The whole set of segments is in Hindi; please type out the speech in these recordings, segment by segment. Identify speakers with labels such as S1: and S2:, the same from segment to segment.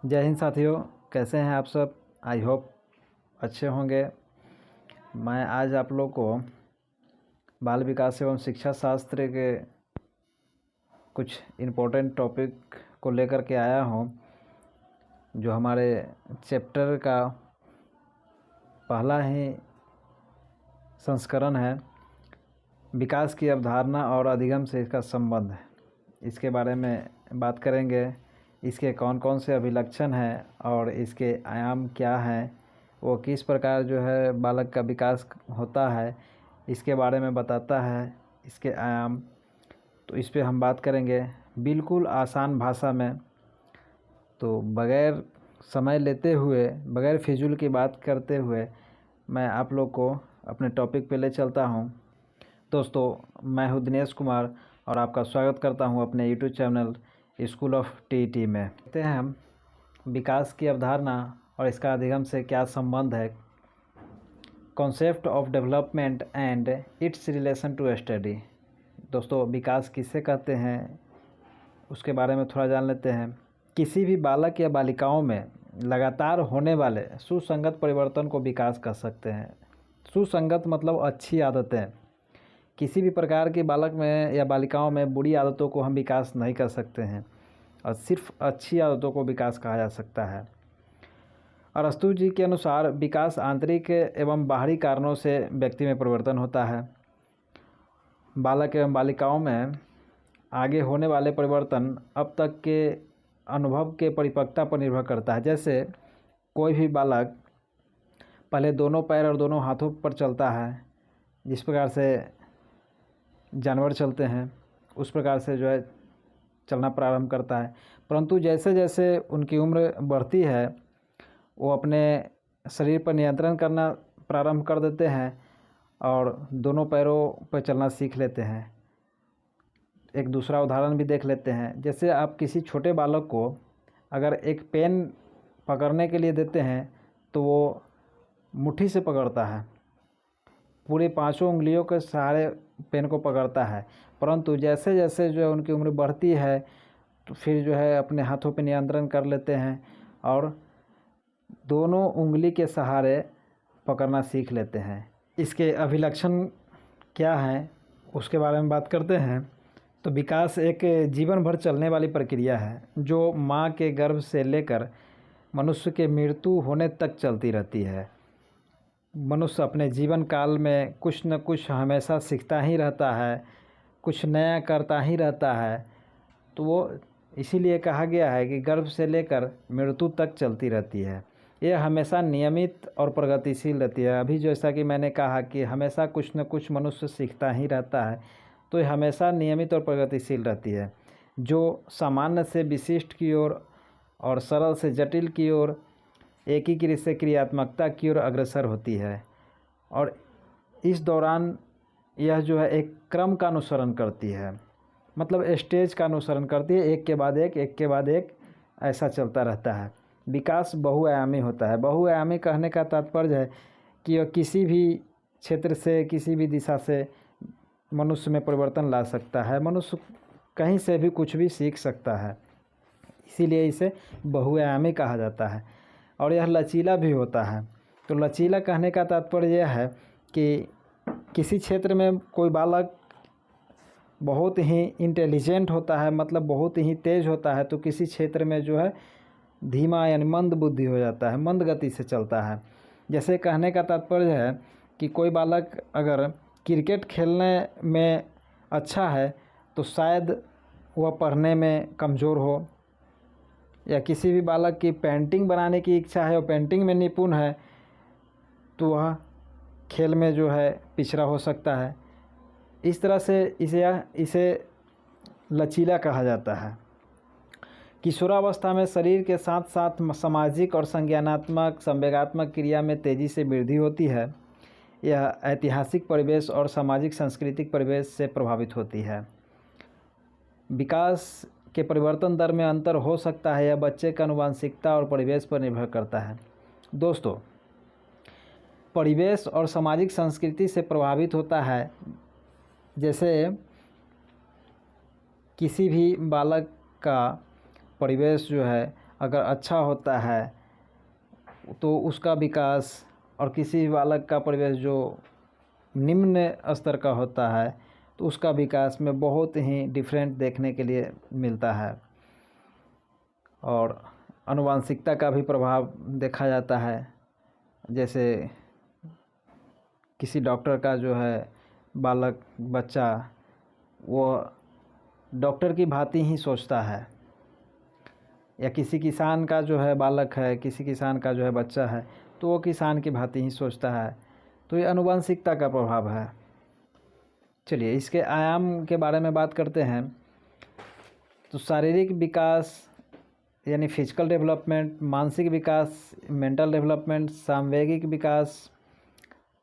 S1: जय हिंद साथियों, कैसे हैं आप सब। आई होप अच्छे होंगे। मैं आज आप लोग को बाल विकास एवं शिक्षा शास्त्र के कुछ इम्पोर्टेंट टॉपिक को लेकर के आया हूं, जो हमारे चैप्टर का पहला ही संस्करण है। विकास की अवधारणा और अधिगम से इसका संबंध है, इसके बारे में बात करेंगे। इसके कौन कौन से अभिलक्षण हैं और इसके आयाम क्या हैं, वो किस प्रकार जो है बालक का विकास होता है, इसके बारे में बताता है। इसके आयाम तो इस पे हम बात करेंगे बिल्कुल आसान भाषा में। तो बग़ैर समय लेते हुए, बग़ैर फिजूल की बात करते हुए मैं आप लोग को अपने टॉपिक पे ले चलता हूँ। दोस्तों, मैं हूँ दिनेश कुमार और आपका स्वागत करता हूँ अपने YouTube channel school of TET में। देखते हैं हम विकास की अवधारणा और इसका अधिगम से क्या संबंध है। Concept of development and its relation to study. दोस्तों, विकास किसे कहते हैं उसके बारे में थोड़ा जान लेते हैं। किसी भी बालक या बालिकाओं में लगातार होने वाले सुसंगत परिवर्तन को विकास कह सकते हैं। सुसंगत मतलब अच्छी आदतें। किसी भी प्रकार के बालक में या बालिकाओं में बुरी आदतों को हम विकास नहीं कर सकते हैं और सिर्फ अच्छी आदतों को विकास कहा जा सकता है। अरस्तु जी के अनुसार विकास आंतरिक एवं बाहरी कारणों से व्यक्ति में परिवर्तन होता है। बालक एवं बालिकाओं में आगे होने वाले परिवर्तन अब तक के अनुभव के परिपक्वता पर निर्भर करता है। जैसे कोई भी बालक पहले दोनों पैर और दोनों हाथों पर चलता है, जिस प्रकार से जानवर चलते हैं उस प्रकार से जो है चलना प्रारंभ करता है। परंतु जैसे जैसे उनकी उम्र बढ़ती है, वो अपने शरीर पर नियंत्रण करना प्रारंभ कर देते हैं और दोनों पैरों पर चलना सीख लेते हैं। एक दूसरा उदाहरण भी देख लेते हैं। जैसे आप किसी छोटे बालक को अगर एक पेन पकड़ने के लिए देते हैं तो वो मुट्ठी से पकड़ता है, पूरे पांचों उंगलियों के सहारे पेन को पकड़ता है। परंतु जैसे जैसे जो है उनकी उम्र बढ़ती है तो फिर जो है अपने हाथों पे नियंत्रण कर लेते हैं और दोनों उंगली के सहारे पकड़ना सीख लेते हैं। इसके अभिलक्षण क्या हैं उसके बारे में बात करते हैं। तो विकास एक जीवन भर चलने वाली प्रक्रिया है, जो माँ के गर्भ से लेकर मनुष्य के मृत्यु होने तक चलती रहती है। मनुष्य अपने जीवन काल में कुछ न कुछ हमेशा सीखता ही रहता है, कुछ नया करता ही रहता है। तो वो इसीलिए कहा गया है कि गर्भ से लेकर मृत्यु तक चलती रहती है। ये हमेशा नियमित और प्रगतिशील रहती है। अभी जैसा कि मैंने कहा कि हमेशा कुछ न कुछ मनुष्य सीखता ही रहता है, तो ये हमेशा नियमित और प्रगतिशील रहती है, जो सामान्य से विशिष्ट की ओर और सरल से जटिल की ओर, एकीकृत से क्रियात्मकता की ओर अग्रसर होती है। और इस दौरान यह जो है एक क्रम का अनुसरण करती है, मतलब स्टेज का अनुसरण करती है। एक के बाद एक ऐसा चलता रहता है। विकास बहुआयामी होता है। बहुआयामी कहने का तात्पर्य है कि यह किसी भी क्षेत्र से, किसी भी दिशा से मनुष्य में परिवर्तन ला सकता है। मनुष्य कहीं से भी कुछ भी सीख सकता है, इसीलिए इसे बहुआयामी कहा जाता है। और यह लचीला भी होता है। तो लचीला कहने का तात्पर्य यह है कि किसी क्षेत्र में कोई बालक बहुत ही इंटेलिजेंट होता है, मतलब बहुत ही तेज़ होता है, तो किसी क्षेत्र में जो है धीमा यानी मंद बुद्धि हो जाता है, मंद गति से चलता है। जैसे कहने का तात्पर्य है कि कोई बालक अगर क्रिकेट खेलने में अच्छा है तो शायद वह पढ़ने में कमज़ोर हो, या किसी भी बालक की पेंटिंग बनाने की इच्छा है और पेंटिंग में निपुण है तो वह खेल में जो है पिछड़ा हो सकता है। इस तरह से इसे लचीला कहा जाता है। किशोरावस्था में शरीर के साथ साथ सामाजिक और संज्ञानात्मक संवेगात्मक क्रिया में तेज़ी से वृद्धि होती है। यह ऐतिहासिक परिवेश और सामाजिक सांस्कृतिक परिवेश से प्रभावित होती है। विकास के परिवर्तन दर में अंतर हो सकता है, यह बच्चे का आनुवंशिकता और परिवेश पर निर्भर करता है। दोस्तों, परिवेश और सामाजिक संस्कृति से प्रभावित होता है। जैसे किसी भी बालक का परिवेश जो है अगर अच्छा होता है तो उसका विकास, और किसी बालक का परिवेश जो निम्न स्तर का होता है तो उसका विकास में बहुत ही डिफरेंट देखने के लिए मिलता है। और आनुवंशिकता का भी प्रभाव देखा जाता है। जैसे किसी डॉक्टर का जो है बालक बच्चा, वो डॉक्टर की भांति ही सोचता है, या किसी किसान का जो है बालक है, किसी किसान का जो है बच्चा है, तो वो किसान की भांति ही सोचता है। तो ये आनुवंशिकता का प्रभाव है। चलिए इसके आयाम के बारे में बात करते हैं। तो शारीरिक विकास यानी फिजिकल डेवलपमेंट, मानसिक विकास मेंटल डेवलपमेंट, सामवेगिक विकास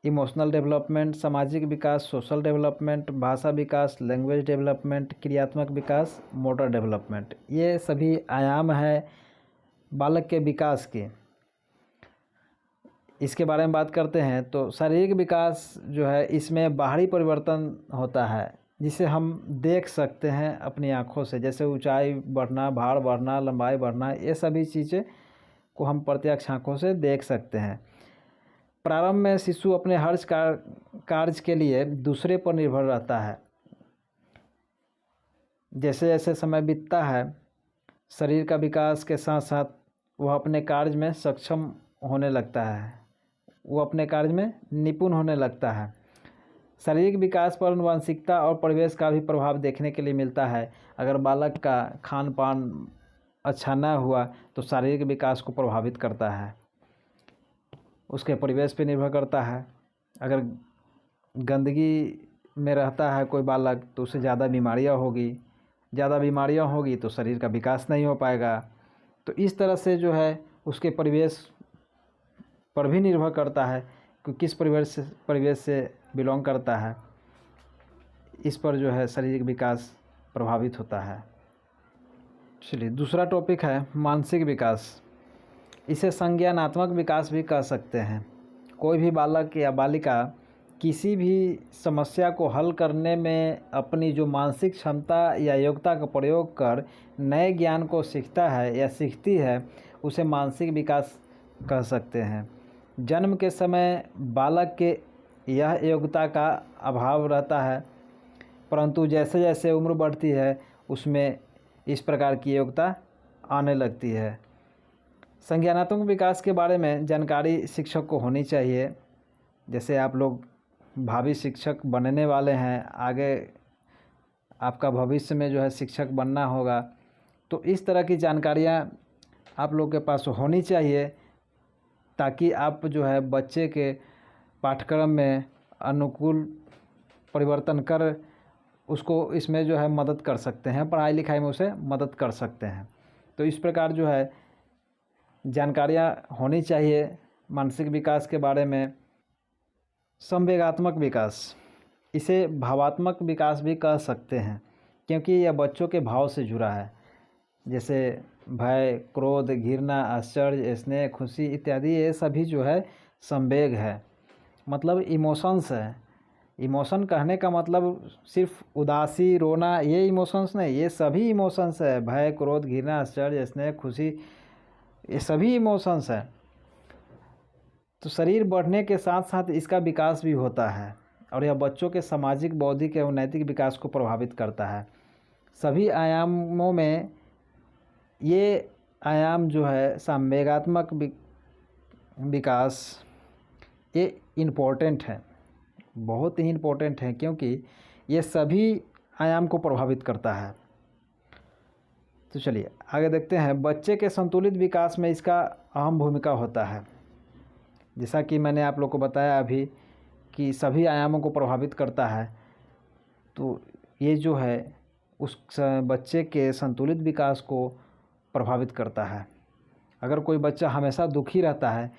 S1: इमोशनल डेवलपमेंट, सामाजिक विकास सोशल डेवलपमेंट, भाषा विकास लैंग्वेज डेवलपमेंट, क्रियात्मक विकास मोटर डेवलपमेंट, ये सभी आयाम है बालक के विकास के। इसके बारे में बात करते हैं तो शारीरिक विकास जो है इसमें बाहरी परिवर्तन होता है जिसे हम देख सकते हैं अपनी आँखों से, जैसे ऊंचाई बढ़ना, भार बढ़ना, लंबाई बढ़ना, ये सभी चीज़ें को हम प्रत्यक्ष आँखों से देख सकते हैं। प्रारंभ में शिशु अपने हर कार्य के लिए दूसरे पर निर्भर रहता है। जैसे जैसे समय बीतता है शरीर का विकास के साथ साथ वह अपने कार्य में सक्षम होने लगता है, वो अपने कार्य में निपुण होने लगता है। शारीरिक विकास पर आनुवंशिकता और परिवेश का भी प्रभाव देखने के लिए मिलता है। अगर बालक का खान पान अच्छा ना हुआ तो शारीरिक विकास को प्रभावित करता है, उसके परिवेश पे निर्भर करता है। अगर गंदगी में रहता है कोई बालक तो उसे ज़्यादा बीमारियां होगी तो शरीर का विकास नहीं हो पाएगा। तो इस तरह से जो है उसके परिवेश पर भी निर्भर करता है कि किस परिवेश से बिलोंग करता है, इस पर जो है शारीरिक विकास प्रभावित होता है। चलिए दूसरा टॉपिक है मानसिक विकास। इसे संज्ञानात्मक विकास भी कह सकते हैं। कोई भी बालक या बालिका किसी भी समस्या को हल करने में अपनी जो मानसिक क्षमता या योग्यता का प्रयोग कर नए ज्ञान को सीखता है या सीखती है उसे मानसिक विकास कह सकते हैं। जन्म के समय बालक के यह योग्यता का अभाव रहता है, परंतु जैसे जैसे उम्र बढ़ती है उसमें इस प्रकार की योग्यता आने लगती है। संज्ञानात्मक विकास के बारे में जानकारी शिक्षक को होनी चाहिए। जैसे आप लोग भावी शिक्षक बनने वाले हैं, आगे आपका भविष्य में जो है शिक्षक बनना होगा, तो इस तरह की जानकारियाँ आप लोग के पास होनी चाहिए ताकि आप जो है बच्चे के पाठ्यक्रम में अनुकूल परिवर्तन कर उसको इसमें जो है मदद कर सकते हैं, पढ़ाई लिखाई में उसे मदद कर सकते हैं। तो इस प्रकार जो है जानकारियाँ होनी चाहिए मानसिक विकास के बारे में। संवेगात्मक विकास, इसे भावात्मक विकास भी कह सकते हैं क्योंकि यह बच्चों के भाव से जुड़ा है। जैसे भय, क्रोध, घृणा, आश्चर्य, स्नेह, खुशी इत्यादि, ये सभी जो है संवेग है, मतलब इमोशंस है। इमोशन कहने का मतलब सिर्फ उदासी, रोना, ये इमोशंस नहीं, ये सभी इमोशंस है। भय, क्रोध, घृणा, आश्चर्य, स्नेह, खुशी, ये सभी इमोशंस है। तो शरीर बढ़ने के साथ साथ इसका विकास भी होता है और यह बच्चों के सामाजिक, बौद्धिक एवं नैतिक विकास को प्रभावित करता है। सभी आयामों में ये आयाम जो है संवेगात्मक विकास, ये इम्पोर्टेंट है, बहुत ही इम्पोर्टेंट है क्योंकि ये सभी आयाम को प्रभावित करता है। तो चलिए आगे देखते हैं। बच्चे के संतुलित विकास में इसका अहम भूमिका होता है। जैसा कि मैंने आप लोग को बताया अभी कि सभी आयामों को प्रभावित करता है, तो ये जो है उस बच्चे के संतुलित विकास को प्रभावित करता है। अगर कोई बच्चा हमेशा दुखी रहता है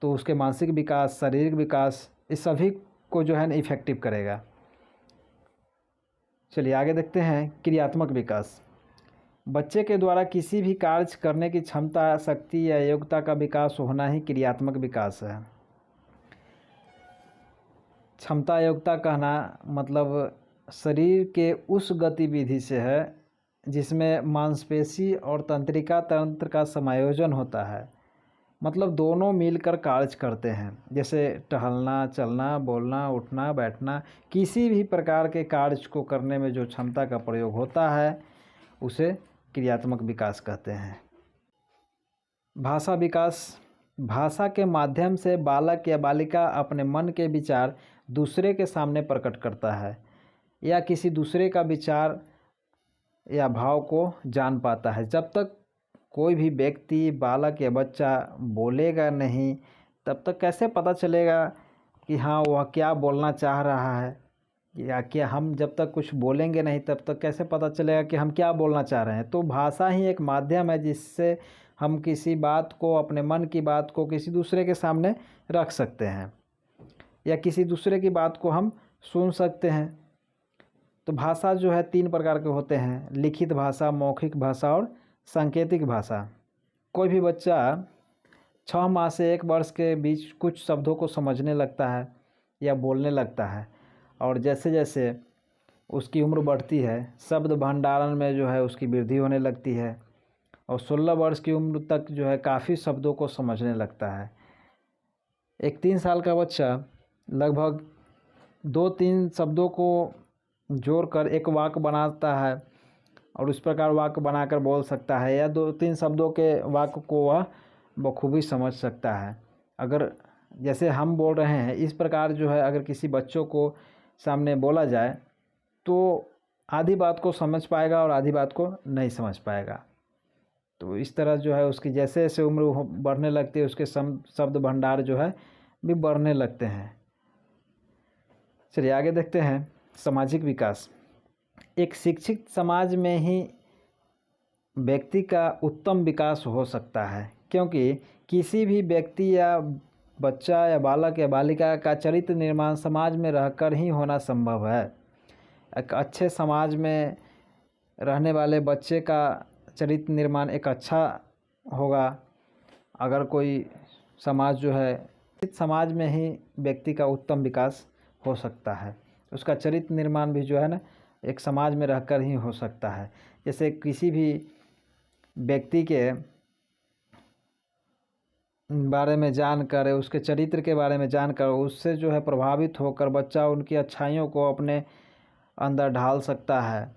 S1: तो उसके मानसिक विकास, शारीरिक विकास, इस सभी को जो है ना इफेक्टिव करेगा। चलिए आगे देखते हैं क्रियात्मक विकास। बच्चे के द्वारा किसी भी कार्य करने की क्षमता, शक्ति या योग्यता का विकास होना ही क्रियात्मक विकास है। क्षमता, योग्यता कहना मतलब शरीर के उस गतिविधि से है जिसमें मांसपेशी और तंत्रिका तंत्र का समायोजन होता है। मतलब दोनों मिलकर कार्य करते हैं। जैसे टहलना, चलना, बोलना, उठना, बैठना, किसी भी प्रकार के कार्य को करने में जो क्षमता का प्रयोग होता है उसे क्रियात्मक विकास कहते हैं। भाषा विकास, भाषा के माध्यम से बालक या बालिका अपने मन के विचार दूसरे के सामने प्रकट करता है या किसी दूसरे का विचार या भाव को जान पाता है। जब तक कोई भी व्यक्ति, बालक या बच्चा बोलेगा नहीं, तब तक कैसे पता चलेगा कि हाँ वह क्या बोलना चाह रहा है, या क्या हम जब तक कुछ बोलेंगे नहीं तब तक कैसे पता चलेगा कि हम क्या बोलना चाह रहे हैं। तो भाषा ही एक माध्यम है जिससे हम किसी बात को, अपने मन की बात को किसी दूसरे के सामने रख सकते हैं या किसी दूसरे की बात को हम सुन सकते हैं। तो भाषा जो है 3 प्रकार के होते हैं: लिखित भाषा, मौखिक भाषा और सांकेतिक भाषा। कोई भी बच्चा 6 माह से 1 वर्ष के बीच कुछ शब्दों को समझने लगता है या बोलने लगता है, और जैसे जैसे उसकी उम्र बढ़ती है शब्द भंडारण में जो है उसकी वृद्धि होने लगती है, और 16 वर्ष की उम्र तक जो है काफ़ी शब्दों को समझने लगता है। एक 3 साल का बच्चा लगभग 2-3 शब्दों को जोड़कर एक वाक्य बनाता है और उस प्रकार वाक्य बनाकर बोल सकता है, या 2-3 शब्दों के वाक्य को वह बखूबी समझ सकता है। अगर जैसे हम बोल रहे हैं इस प्रकार जो है अगर किसी बच्चों को सामने बोला जाए तो आधी बात को समझ पाएगा और आधी बात को नहीं समझ पाएगा। तो इस तरह जो है उसकी जैसे जैसे उम्र बढ़ने लगती है उसके शब्द भंडार जो है भी बढ़ने लगते हैं। चलिए आगे देखते हैं सामाजिक विकास। एक शिक्षित समाज में ही व्यक्ति का उत्तम विकास हो सकता है, क्योंकि किसी भी व्यक्ति या बच्चा या बालक या बालिका का चरित्र निर्माण समाज में रहकर ही होना संभव है। एक अच्छे समाज में रहने वाले बच्चे का चरित्र निर्माण एक अच्छा होगा। अगर कोई समाज जो है, इस समाज में ही व्यक्ति का उत्तम विकास हो सकता है। उसका चरित्र निर्माण भी जो है ना एक समाज में रहकर ही हो सकता है। जैसे किसी भी व्यक्ति के बारे में जानकर, उसके चरित्र के बारे में जानकर उससे जो है प्रभावित होकर बच्चा उनकी अच्छाइयों को अपने अंदर ढाल सकता है,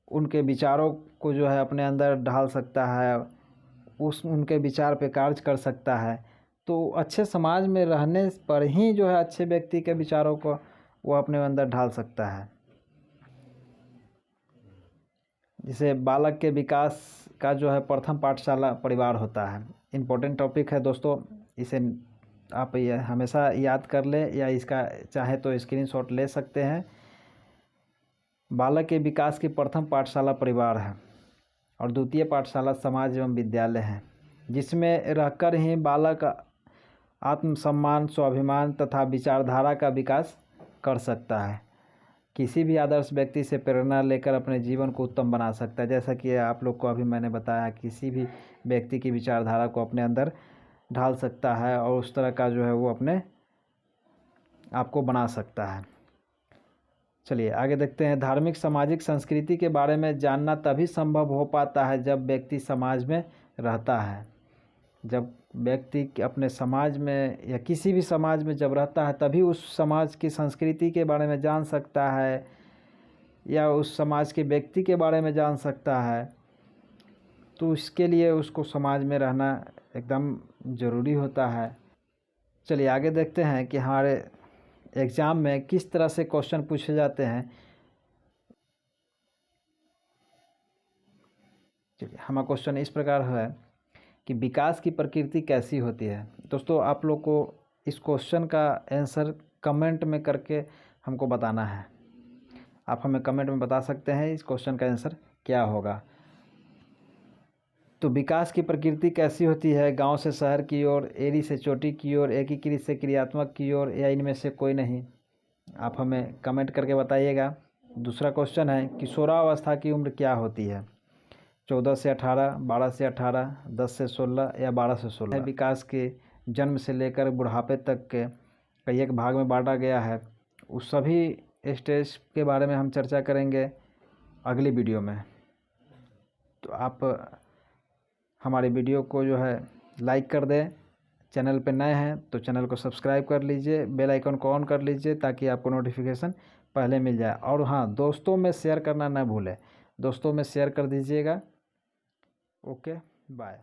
S1: उनके विचारों को जो है अपने अंदर ढाल सकता है, उनके विचार पे कार्य कर सकता है। तो अच्छे समाज में रहने पर ही जो है अच्छे व्यक्ति के विचारों को वो अपने अंदर ढाल सकता है। जिसे बालक के विकास का जो है प्रथम पाठशाला परिवार होता है। इम्पोर्टेंट टॉपिक है दोस्तों, इसे आप ये हमेशा याद कर लें या इसका चाहे तो स्क्रीनशॉट ले सकते हैं। बालक के विकास की प्रथम पाठशाला परिवार है और द्वितीय पाठशाला समाज एवं विद्यालय है, जिसमें रहकर ही बालक आत्मसम्मान, स्वाभिमान तथा विचारधारा का विकास कर सकता है। किसी भी आदर्श व्यक्ति से प्रेरणा लेकर अपने जीवन को उत्तम बना सकता है। जैसा कि आप लोग को अभी मैंने बताया, किसी भी व्यक्ति की विचारधारा को अपने अंदर ढाल सकता है और उस तरह का जो है वो अपने आप को बना सकता है। चलिए आगे देखते हैं। धार्मिक सामाजिक संस्कृति के बारे में जानना तभी संभव हो पाता है जब व्यक्ति समाज में रहता है। जब व्यक्ति अपने समाज में या किसी भी समाज में जब रहता है तभी उस समाज की संस्कृति के बारे में जान सकता है या उस समाज के व्यक्ति के बारे में जान सकता है। तो इसके लिए उसको समाज में रहना एकदम ज़रूरी होता है। चलिए आगे देखते हैं कि हमारे एग्ज़ाम में किस तरह से क्वेश्चन पूछे जाते हैं। चलिए हमारा क्वेश्चन इस प्रकार है कि विकास की प्रकृति कैसी होती है। दोस्तों आप लोग को इस क्वेश्चन का आंसर कमेंट में करके हमको बताना है। आप हमें कमेंट में बता सकते हैं इस क्वेश्चन का आंसर क्या होगा। तो विकास की प्रकृति कैसी होती है? गांव से शहर की ओर, एड़ी से चोटी की ओर, एकीकृत से क्रियात्मक की ओर, या इनमें से कोई नहीं? आप हमें कमेंट करके बताइएगा। दूसरा क्वेश्चन है किशोरावस्था की उम्र क्या होती है? 14 से 18, 12 से 18, 10 से 16 या 12 से 16? विकास के जन्म से लेकर बुढ़ापे तक के कई एक भाग में बांटा गया है। उस सभी स्टेज के बारे में हम चर्चा करेंगे। अगली वीडियो में। तो आप हमारे वीडियो को जो है लाइक कर दें, चैनल पे नए हैं तो चैनल को सब्सक्राइब कर लीजिए, बेल आइकन को ऑन कर लीजिए ताकि आपको नोटिफिकेशन पहले मिल जाए। और हाँ, दोस्तों में शेयर करना ना भूलें, दोस्तों में शेयर कर दीजिएगा। Okay, bye.